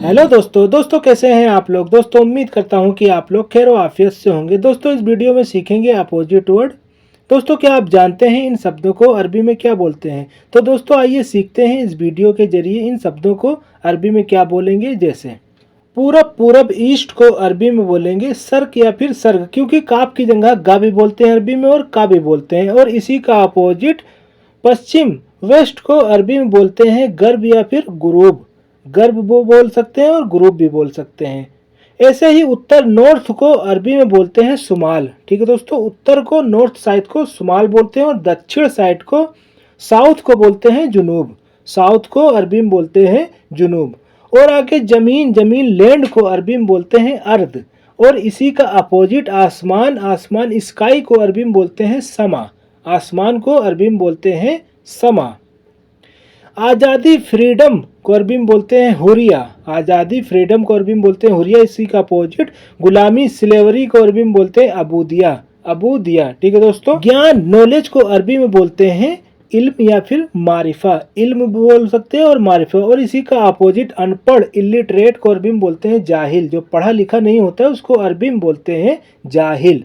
Hello दोस्तों कैसे हैं आप लोग। दोस्तों उम्मीद करता हूं कि आप लोग खैर आफियत से होंगे। दोस्तों इस वीडियो में सीखेंगे अपोजिट वर्ड। दोस्तों क्या आप जानते हैं इन शब्दों को अरबी में क्या बोलते हैं? तो दोस्तों आइए सीखते हैं इस वीडियो के जरिए इन शब्दों को अरबी में क्या बोलेंगे। जैसे पूरब ईस्ट को अरबी में बोलेंगे सर्क या फिर सर्ग, क्योंकि काफ की जगह गा भी बोलते हैं अरबी में और का भी बोलते हैं। और इसी का अपोजिट पश्चिम वेस्ट को अरबी में बोलते हैं गर्ब या फिर गुरूब। गर्ब वो बोल सकते हैं और ग्रुप भी बोल सकते हैं। ऐसे ही उत्तर नॉर्थ को अरबी में बोलते हैं शुमाल। ठीक है दोस्तों, उत्तर को नॉर्थ साइड को शुमाल बोलते हैं और दक्षिण साइड को साउथ को बोलते हैं जुनूब। साउथ को अरबी में बोलते हैं जुनूब। और आगे जमीन लैंड को अरबी में बोलते हैं अर्द। और इसी का अपोजिट आसमान स्काई को अरबी में बोलते हैं समा। आसमान को अरबी में बोलते हैं समा। आज़ादी फ्रीडम को अरबी में बोलते हैं हुरिया। आज़ादी फ्रीडम को अरबी में बोलते हैं हुरिया। इसी का अपोजिट गुलामी स्लेवरी को अरबी में बोलते हैं अबूदिया। ठीक है दोस्तों, ज्ञान नॉलेज को अरबी में बोलते हैं इल्म या फिर मारिफा। इल्म बोल सकते हैं और मारिफा। और इसी का अपोजिट अनपढ़ इलिटरेट को अरबी में बोलते हैं जाहिल। जो पढ़ा लिखा नहीं होता है उसको अरबी में बोलते हैं जाहिल।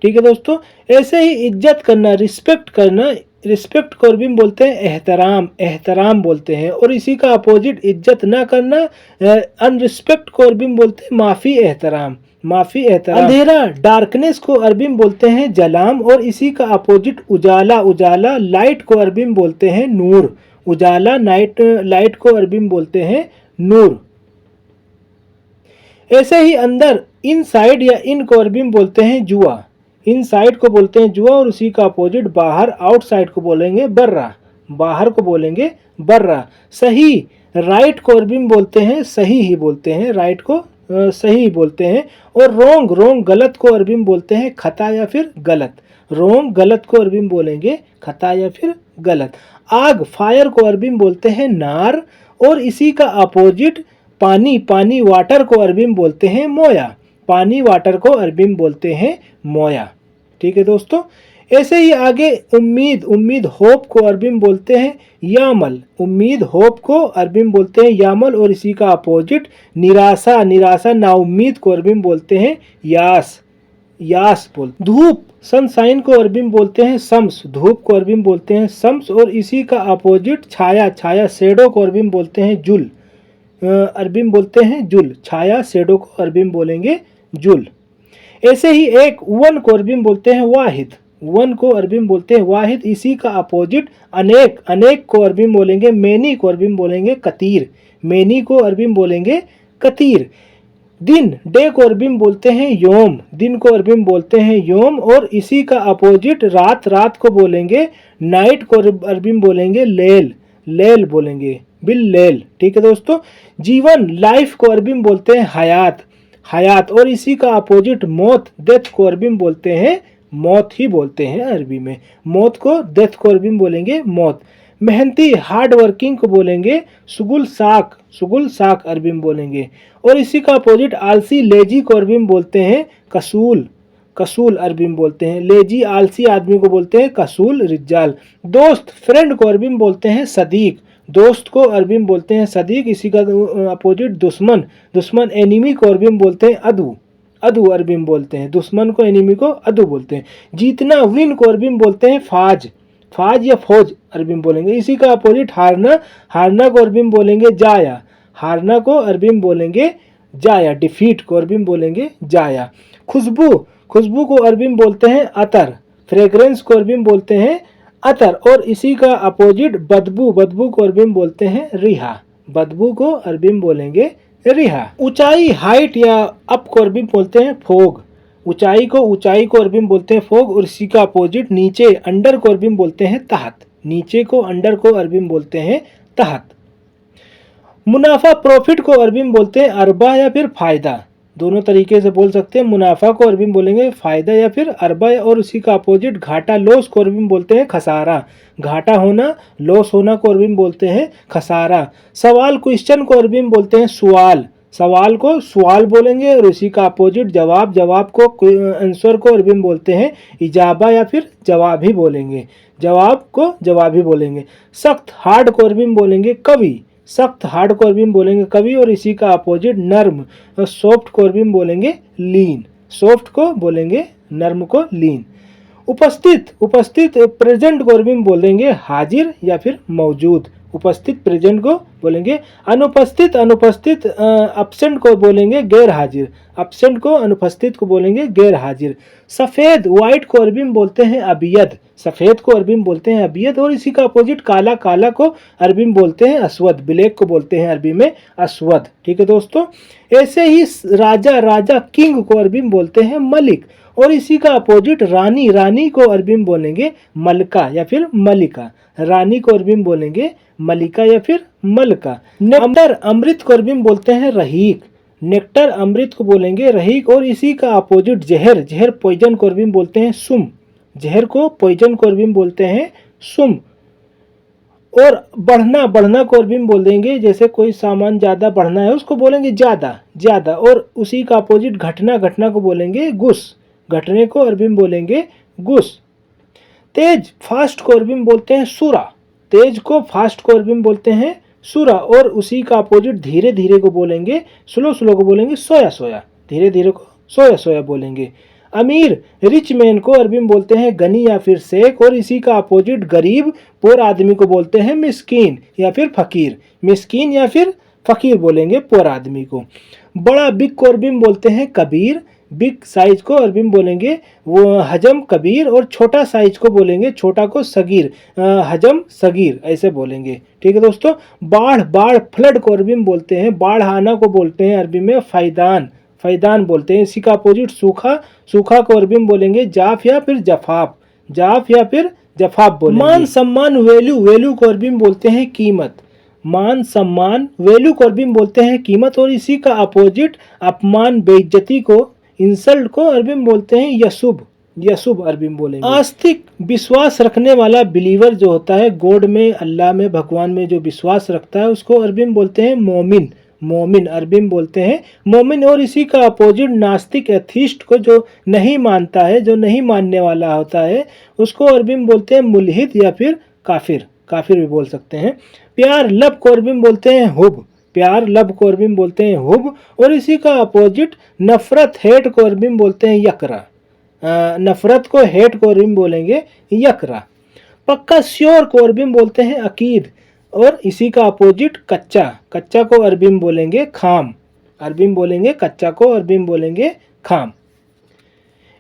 ठीक है दोस्तों, ऐसे ही इज्जत करना, रिस्पेक्ट को अरबी में बोलते हैं एहतराम बोलते हैं। और इसी का अपोजिट इज्जत ना करना, अनरिस्पेक्ट को अरबी में बोलते हैं माफी एहतराम। अंधेरा डार्कनेस को अरबी में बोलते हैं जलाम। और इसी का अपोजिट उजाला लाइट को अरबी में बोलते हैं नूर। उजाला लाइट को अरबी में बोलते हैं नूर। ऐसे ही अंदर इनसाइड या इन को अरबी में बोलते हैं जुआ। इनसाइड को बोलते हैं जुआ। और उसी का अपोजिट बाहर आउटसाइड को बोलेंगे बर्रा। बाहर को बोलेंगे बर्रा। सही राइट को अरबी में बोलते हैं सही ही बोलते हैं। राइट को सही ही बोलते हैं। और रोंग गलत को अरबी में बोलते हैं खता या फिर गलत। रोंग गलत को अरबी में बोलेंगे खता या फिर गलत। आग फायर को अरबी में बोलते हैं नार। और इसी का अपोजिट पानी वाटर को अरबी में बोलते हैं मोया। पानी वाटर को अरबी में बोलते हैं मोया। ठीक है दोस्तों, ऐसे ही आगे उम्मीद होप को अरबी में बोलते हैं यामल। उम्मीद होप को अरबी में बोलते हैं यामल। और इसी का अपोजिट निराशा नाउम्मीद को अरबी में बोलते हैं यास बोल। धूप सनशाइन को अरबी में बोलते हैं शम्स। धूप को अरबी में बोलते हैं शम्स। और इसी का अपोजिट छाया शेडो को अरबी में बोलते हैं जुल। अरबी में बोलते हैं जुल। छाया शेडो को अरबी में बोलेंगे जुल। ऐसे ही एक वन को अरबी में बोलते हैं वाहिद। वन को अरबी में बोलते हैं वाहिद। इसी का अपोजिट अनेक को अरबी में बोलेंगे मेनी को अरबी में बोलेंगे कतीर। मेनी को अरबी में बोलेंगे कतीर। दिन डे को अरबी में बोलते हैं योम। दिन को अरबी में बोलते हैं योम। और इसी का अपोजिट रात को बोलेंगे नाइट को अरबी में बोलेंगे लेल बोलेंगे बिल्लेल। ठीक है दोस्तों, जीवन लाइफ को अरबी में बोलते हैं हयात। और इसी का अपोजिट मौत डेथ को अरबी में बोलते हैं मौत ही बोलते हैं अरबी में। मौत को डेथ को अरबी में बोलेंगे मौत। मेहनती हार्ड वर्किंग को बोलेंगे शुगुल साक अरबी में बोलेंगे। और इसी का अपोजिट आलसी लेजी को अरबी में बोलते हैं कसूल अरबी में बोलते हैं। लेजी आलसी आदमी को बोलते हैं कसूल रिजाल। दोस्त फ्रेंड को अरबी में बोलते हैं सदीक। दोस्त को अरबी में बोलते हैं सदीक। इसी का अपोजिट दुश्मन एनिमी को अरबी में बोलते हैं अदू अरबी में बोलते हैं। दुश्मन को एनिमी को अदू बोलते हैं। जीतना विन को अरबी में बोलते हैं फाज या फौज अरबी में बोलेंगे। इसी का अपोजिट हारना को अरबी में बोलेंगे जाया। हारना को अरबी में बोलेंगे जाया। डिफीट को अरबी में बोलेंगे जाया। खुशबू को अरबी में बोलते हैं अतर। फ्रेग्रेंस को अरबी में बोलते हैं अतर। और इसी का अपोजिट बदबू को अरबी में बोलते हैं रिहा। बदबू को अरबी में बोलेंगे रिहा। ऊंचाई हाइट या अप को अरबी में बोलते हैं फोग। ऊंचाई को अरबी में बोलते हैं फोग। और इसी का अपोजिट नीचे अंडर को अरबी में बोलते हैं तहत। नीचे को अंडर को अरबी में बोलते हैं तहत। मुनाफा प्रॉफिट को अरबी में बोलते हैं अरबा या फिर फायदा। दोनों तरीके से बोल सकते हैं। मुनाफा को अरबी में बोलेंगे फायदा या फिर अरबा। और उसी का अपोजिट घाटा लॉस को अरबी में बोलते हैं खसारा। घाटा होना लॉस होना को अरबी में बोलते हैं खसारा। सवाल क्वेश्चन को अरबी में बोलते हैं सवाल को सवाल बोलेंगे। और उसी का अपोजिट जवाब को आंसर को अरबी में बोलते हैं इजाबा या फिर जवाब ही बोलेंगे। जवाब को जवाब ही बोलेंगे। सख्त हार्ड को अरबी में बोलेंगे कवि। सख्त हार्ड को अरबी में बोलेंगे कवी, और इसी का अपोजिट नर्म और सॉफ्ट को अरबी में बोलेंगे लीन। सॉफ्ट को बोलेंगे, नर्म को लीन। उपस्थित, उपस्थित प्रेजेंट को अरबी में बोलेंगे हाजिर या फिर मौजूद। उपस्थित प्रेजेंट को बोलेंगे। अनुपस्थित, अनुपस्थित अब्सेंट को बोलेंगे गैर हाजिर। अब्सेंट को, अनुपस्थित को बोलेंगे गैर हाजिर। सफ़ेद वाइट को अरबी में बोलते हैं अबियद। सफ़ेद को अरबी में बोलते हैं अबियद, और इसी का अपोजिट काला, काला को अरबी में बोलते हैं अस्वद। ब्लैक को बोलते हैं अरबी में अस्वद। ठीक है दोस्तों। ऐसे ही राजा, राजा किंग को अरबी में बोलते हैं मलिक, और इसी का अपोजिट रानी, रानी को अरबी में बोलेंगे मलका या फिर मलिका। रानी को अरबी में बोलेंगे मलिका या फिर मलका। नेक्टर अमृत को अरबी में बोलते हैं रहीक। नेक्टर अमृत को बोलेंगे रहीक, और इसी का अपोजिट जहर, जहर पॉइजन को अरबी में बोलते हैं सुम। जहर को, पॉइजन को अरबी में बोलते हैं सुम। और बढ़ना, बढ़ना को अरबी में बोल देंगे, जैसे कोई सामान ज़्यादा बढ़ना है उसको बोलेंगे ज़्यादा, ज़्यादा। और उसी का अपोजिट घटना, घटना को बोलेंगे गुस। घटने को अरबी में बोलेंगे गुस। तेज फास्ट को अरबी में बोलते हैं सुरा। तेज को, फास्ट को अरबी में बोलते हैं सुरा, और उसी का अपोजिट धीरे धीरे को बोलेंगे, स्लो स्लो को बोलेंगे सोया सोया। धीरे धीरे को सोया सोया बोलेंगे। अमीर रिच मैन को अरबी में बोलते हैं गनी या फिर शेख, और इसी का अपोजिट गरीब पोर आदमी को बोलते हैं मिस्कीन या फिर फकीर। मिस्कीन या फिर फकीर बोलेंगे पोर आदमी को। बड़ा बिग को अरबी में बोलते हैं कबीर। बिग साइज को अरबी में बोलेंगे वो हजम कबीर, और छोटा साइज को बोलेंगे, छोटा को सगीर, हजम सगीर, ऐसे बोलेंगे। ठीक है दोस्तों। बाढ़, बाढ़ फ्लड को अरबी में बोलते हैं, बाढ़ आना को बोलते हैं अरबी में फैदान। फैदान बोलते हैं। इसी का अपोजिट सूखा, सूखा को अरबी में बोलेंगे जाफ या फिर जफाफ। जाफ या फिर जफाफ बोलेंगे। मान सम्मान वैल्यू, वैल्यू को अरबी में बोलते हैं कीमत। मान सम्मान वैल्यू को अरबी में बोलते हैं कीमत, और इसी का अपोजिट अपमान, बेइज्जती को, इंसल्ट को अरबी में बोलते हैं यशुभ। यशुभ अरबी में बोलेंगे। आस्तिक विश्वास रखने वाला, बिलीवर जो होता है, गॉड में, अल्लाह में, भगवान में जो विश्वास रखता है उसको अरबी में बोलते हैं मोमिन। मोमिन अरबी में बोलते हैं मोमिन। और इसी का अपोजिट नास्तिक, एथीस्ट को जो नहीं मानता है, जो नहीं मानने वाला होता है, उसको अरबी में बोलते हैं मुल्हिद या फिर काफिर। काफिर भी बोल सकते हैं। प्यार लव को अरबी में बोलते हैं हुब। प्यार लव को अरबी में बोलते हैं हुब, और इसी का अपोजिट नफरत, हेट को अरबी में बोलते हैं यकरा। नफरत को, हेट को अरबी में बोलेंगे यकरा। पक्का श्योर को अरबी में बोलते हैं अकीद, और इसी का अपोजिट कच्चा, कच्चा को अरबी में बोलेंगे खाम। अरबी में बोलेंगे कच्चा को, अरबी में बोलेंगे खाम।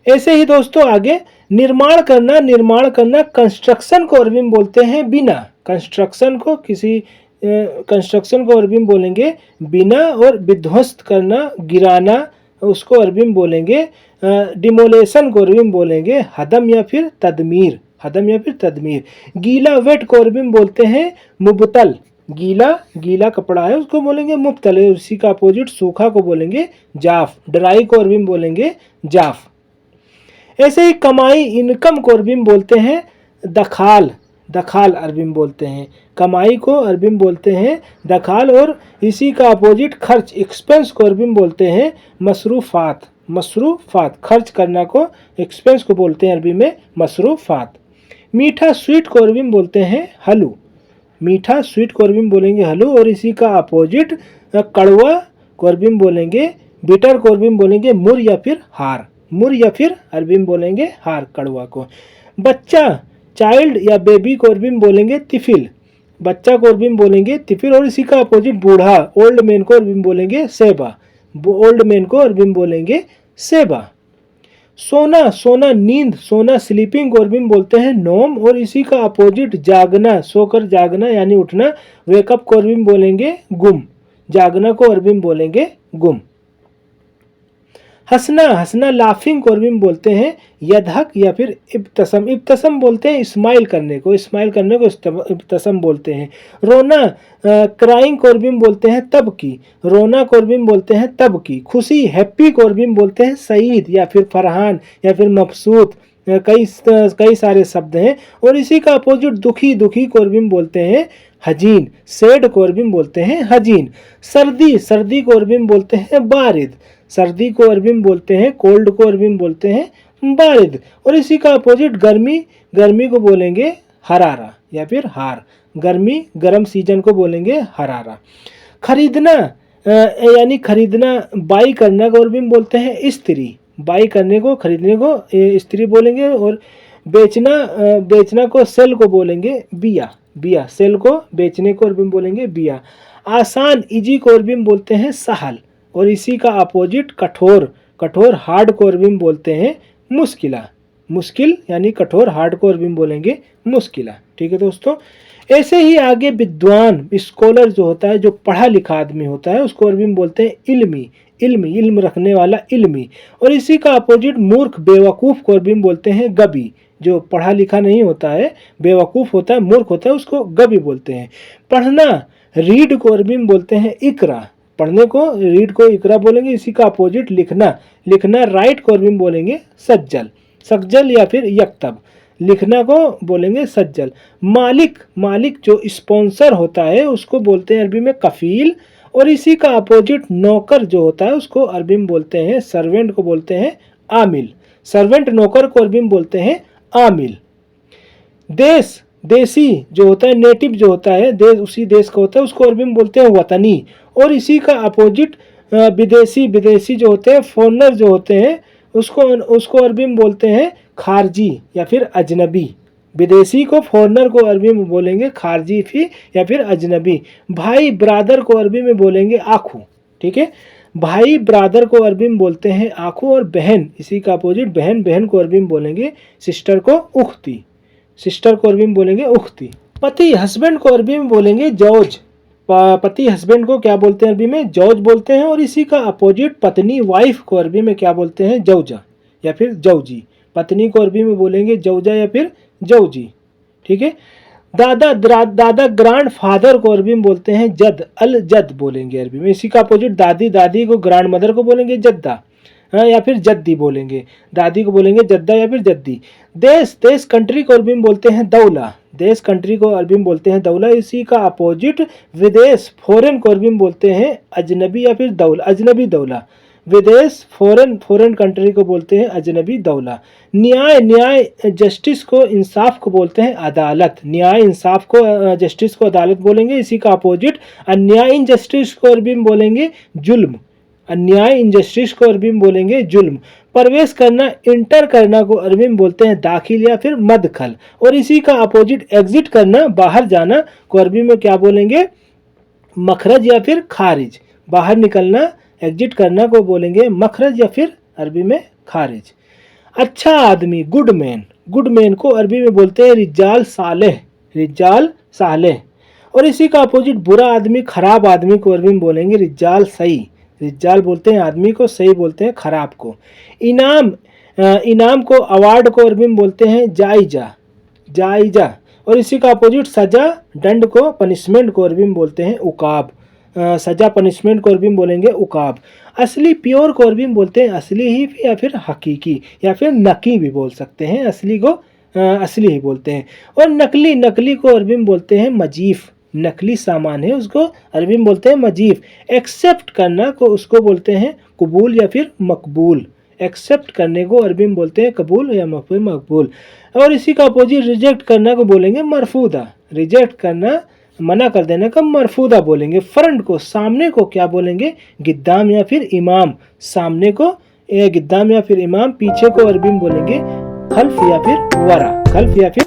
ऐसे ही दोस्तों आगे निर्माण करना, निर्माण करना कंस्ट्रक्शन को अरबी में बोलते हैं बिना। कंस्ट्रक्शन को, किसी कंस्ट्रक्शन को अरबी में बोलेंगे बिना, और विध्वस्त करना, गिराना, उसको अरबी में बोलेंगे डिमोलेशन को अरबी में बोलेंगे हदम या फिर तदमीर। हदम या फिर तदमीर। गीला वेट को अरबी में बोलते हैं मुबतल। गीला, गीला कपड़ा है उसको बोलेंगे मुबतल, उसी का अपोजिट सूखा को बोलेंगे जाफ। ड्राई को अरबी में बोलेंगे जाफ। ऐसे ही कमाई, इनकम को अरबी में बोलते हैं दखाल। दखाल अरबी में बोलते हैं। कमाई को अरबी में बोलते हैं दखाल, और इसी का अपोजिट खर्च, एक्सपेंस को अरबी में बोलते हैं मसरूफात। मसरूफात, खर्च करना को, एक्सपेंस को बोलते हैं अरबी में मसरूफात। मीठा स्वीट को अरबी में बोलते हैं हलू। मीठा स्वीट को अरबी में बोलेंगे हलू, और इसी का अपोजिट कड़वा को अरबी में बोलेंगे बिटर को अरबी में बोलेंगे मुर या फिर हार। मुर या फिर अरबी में बोलेंगे हार, कड़वा को। बच्चा, चाइल्ड या बेबी को अरबी में बोलेंगे तिफिल। बच्चा को अरबी में बोलेंगे तिफिल, और इसी का अपोजिट बूढ़ा, ओल्ड मैन को अरबी में बोलेंगे सेबा। ओल्ड मैन को अरबी में बोलेंगे सेबा। सोना, सोना नींद, सोना स्लीपिंग को अरबी में बोलते हैं नोम, और इसी का अपोजिट जागना, सोकर जागना यानी उठना, वेकअप को अरबी में बोलेंगे गुम। जागना को अरबी में बोलेंगे गुम। हंसना, हंसना लाफिंग को अरबी में बोलते हैं यदहक या फिर इब्तसम। इब्तसम बोलते हैं स्माइल करने को, स्माइल करने को इब्तसम बोलते हैं। रोना, क्राइंग को अरबी में बोलते हैं तब की। रोना को अरबी में बोलते हैं तब की। खुशी, हैप्पी को अरबी में बोलते हैं सईद या फिर फरहान या फिर मबसूत। कई सारे शब्द हैं। और इसी का अपोजिट दुखी, दुखी को अरबी में बोलते हैं हजीन। सैड को अरबी में बोलते हैं हजीन। सर्दी, सर्दी को अरबी में बोलते हैं बारिद। सर्दी को अरबी में बोलते हैं कोल्ड को अरबी में बोलते हैं बारिद। और इसी का अपोजिट गर्मी, गर्मी को बोलेंगे हरारा या फिर हार। गर्मी, गर्म सीजन को बोलेंगे हरारा। खरीदना यानी खरीदना, बाई करना को अरबी में बोलते हैं इस्त्री, बाई करने को, खरीदने को इस्त्री बोलेंगे। और बेचना को सेल को बोलेंगे बिया, बिया, सेल को बेचने को अरबी में बोलेंगे बिया। आसान, इजी को अरबी में बोलते हैं सहल, और इसी का अपोजिट कठोर, कठोर हार्ड को अरबी में बोलते हैं मुश्किला, मुश्किल यानी कठोर, हार्ड को अरबी में बोलेंगे मुश्किला। ठीक है दोस्तों, ऐसे ही आगे विद्वान, स्कॉलर जो होता है, जो पढ़ा लिखा आदमी होता है, उसको अरबी में बोलते हैं इल्मी, इल्मी, इल्म रखने वाला इल्मी। और इसी का अपोजिट मूर्ख, बेवकूफ़ को अरबी में बोलते हैं गबी, जो पढ़ा लिखा नहीं होता है, बेवकूफ़ होता है, मूर्ख होता है, उसको गबी बोलते हैं। पढ़ना, रीड को अरबी में बोलते हैं इकरा, पढ़ने को रीड को इकरा बोलेंगे। इसी का अपोजिट लिखना, लिखना राइट को अरबी में बोलेंगे सज्जल, सज्जल या फिर यक्तब, लिखना को बोलेंगे सज्जल। मालिक, मालिक जो स्पॉन्सर होता है उसको बोलते हैं अरबी में कफील। और इसी का अपोजिट नौकर जो होता है उसको अरबी में बोलते हैं, सर्वेंट को बोलते हैं आमिल, सर्वेंट नौकर को अरबी में बोलते हैं आमिल। देश, देसी जो होता है, नेटिव जो होता है, देश उसी देश का होता है, उसको अरबी में बोलते हैं वतनी। और इसी का अपोजिट विदेशी, विदेशी जो होते हैं, फॉरेनर जो होते हैं, उसको अरबी में बोलते हैं खारजी या फिर अजनबी। विदेशी को, फॉरेनर को अरबी में बोलेंगे खारजी फी या फिर अजनबी। भाई ब्रादर को अरबी में बोलेंगे आखू। ठीक है, भाई ब्रादर को अरबी में बोलते हैं आखू। और बहन, इसी का अपोजिट बहन, बहन को अरबी में बोलेंगे सिस्टर को उख्ती, सिस्टर को अरबी में बोलेंगे उख्ती। पति, हस्बैंड को अरबी में बोलेंगे जौज, पति हस्बैंड को क्या बोलते हैं अरबी में, जौज बोलते हैं। और इसी का अपोजिट पत्नी, वाइफ को अरबी में क्या बोलते हैं, जौजा या फिर जौजी। पत्नी को अरबी में बोलेंगे जौजा या फिर जौजी। ठीक है, दादा, दादा ग्रांड फादर को अरबी में बोलते हैं जद, अल जद बोलेंगे अरबी में। इसी का अपोजिट दादी, दादी को, ग्रांड मदर को बोलेंगे जद्दा या फिर जद्दी बोलेंगे, दादी को बोलेंगे जद्दा या फिर जद्दी। देश, देश कंट्री को अरबी में बोलते हैं दौला, देश कंट्री को अरबी में बोलते हैं दौला। इसी का अपोजिट विदेश, फॉरेन को अरबी में बोलते हैं अजनबी या फिर दौला, अजनबी दौला। विदेश, फॉरेन, फॉरेन कंट्री को बोलते हैं अजनबी दौला। न्याय, न्याय जस्टिस को, इंसाफ को बोलते हैं अदालत, न्याय इंसाफ को, जस्टिस को अदालत बोलेंगे। इसी का अपोजिट अन्याय इनजस्टिस को अरबी में बोलेंगे जुल्म, अन्याय इनजस्टिस को अरबी में बोलेंगे जुल्म। प्रवेश करना, इंटर करना को अरबी में बोलते हैं दाखिल या फिर मदखल। और इसी का अपोजिट एग्जिट करना, बाहर जाना को अरबी में क्या बोलेंगे, मखरज या फिर खारिज। बाहर निकलना, एग्जिट करना को बोलेंगे मखरज या फिर अरबी में खारिज। अच्छा आदमी, गुड मैन, गुड मैन को अरबी में बोलते हैं रिजाल सालेह, रिजाल सालेह। और इसी का अपोजिट बुरा आदमी, खराब आदमी को अरबी में बोलेंगे रिजाल सही, रिजाल बोलते हैं आदमी को, सही बोलते हैं खराब को। इनाम, इनाम को, अवार्ड को अरबी में बोलते हैं जायजा, जायजा। और इसी का अपोजिट सजा, दंड को, पनिशमेंट को अरबी में बोलते हैं उकाब, सजा पनिशमेंट को अरबी में बोलेंगे उकाब। असली, प्योर को अरबी में बोलते हैं असली ही या फिर हकीकी या फिर नकी भी बोल सकते हैं, असली को असली ही बोलते हैं। और नकली, नकली को अरबी में बोलते हैं मजीफ, नकली सामान है उसको अरबी में बोलते हैं मजीफ। एक्सेप्ट करना को उसको बोलते हैं कबूल या फिर मकबूल, एक्सेप्ट करने को अरबी में बोलते हैं कबूल या फिर मकबूल। और इसी का अपोजिट रिजेक्ट करना को बोलेंगे मरफूदा, रिजेक्ट करना, मना कर देने का मरफूदा बोलेंगे। फ्रंट को, सामने को क्या बोलेंगे, गिद्दाम या फिर इमाम, सामने को गिद्दाम या फिर इमाम। पीछे को अरबी में बोलेंगे खल्फ या फिर वरा, खल्फ या फिर